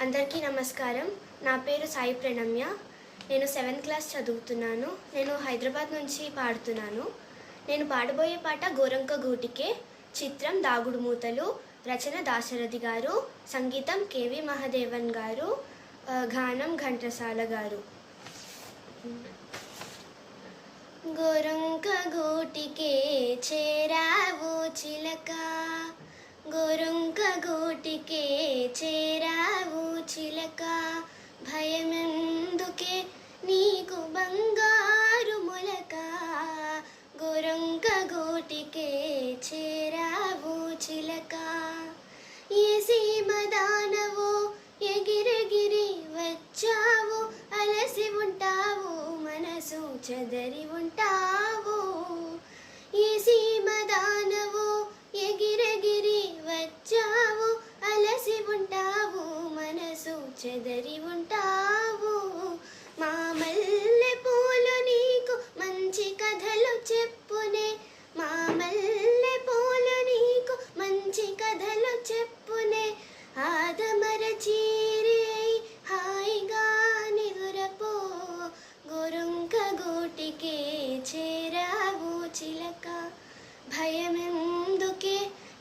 అందరికీ నమస్కారం. నా పేరు సాయి ప్రణమ్య. నేను 7th క్లాస్ చదువుతున్నాను. నేను హైదరాబాద్ నుంచి పాడుతున్నాను. నేను పాడబోయే పాట గోరంక గూటికే. చిత్రం దాగుడు మూతలు. రచన దాశరథి గారు. సంగీతం కేవి మహాదేవన్ గారు. గానం ఘంటసాల గారు. గోరంక గూటికే చేరావు చిలక, గోరంక గూటికే చేరావు చిలక, భయమెందుకే నీకు బంగారు మొలక, గోరంక గూటికే చేరావు చిలక. ఏ సీమ దానవో ఎగిరెగిరి వచ్చావు, అలసి ఉంటావు మనసు చెదరి ఉంటావు. ఏ సీమ దానవో ఎగిరెగిరి వచ్చావు, అలసి ఉంటావు మనసు చెదరి ఉంటావు. మా మల్లె పూలు నీకు మంచి కథలు చెప్పునే, మా మల్లె పూలు నీకు మంచి కథలు చెప్పునే, ఆదమరచీరి హాయిగా నిదురపో, గోరంక గూటికే చేరావు చిలక, భయమెందుకే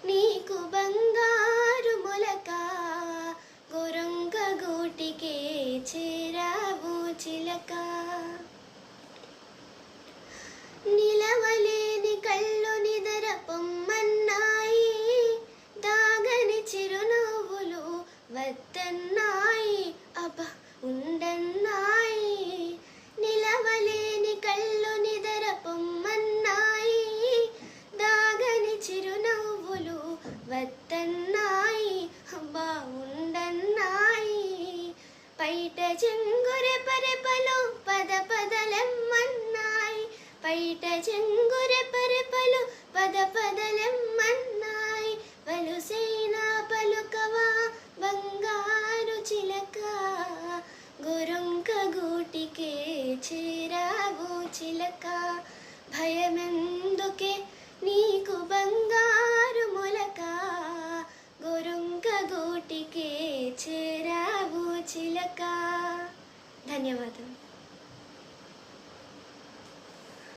నీకు బంగారు మొలక, గోరంక గూటికే చేరావు చిలక. నిలవలేని కళ్ళు నిదర పొమ్మన్నాయి, దాగని చిరునవ్వులు వద్దన్నాయి, అబ్బ ఉండన్నాయి. నిలవలేని కళ్ళు నిదర పొమ్మన్నాయి, దాగని చిరునవ్వులు వద్దన్నాయి, అబ్బా ఉండన్నాయి. పైట చెంగురెపరెపలు పద పదలెమ్మన్నాయి, పైట చెంగురెపరెపలు పద పదలెమ్మన్నాయి, వలుసైన పలుకవా బంగారు చిలక, గోరంక గూటికే చేరావు చిలక, భయమెందుకే నీకు బంగారు మొలక, గోరంక గూటికే చేరావు చిలక. ధన్యవాదం.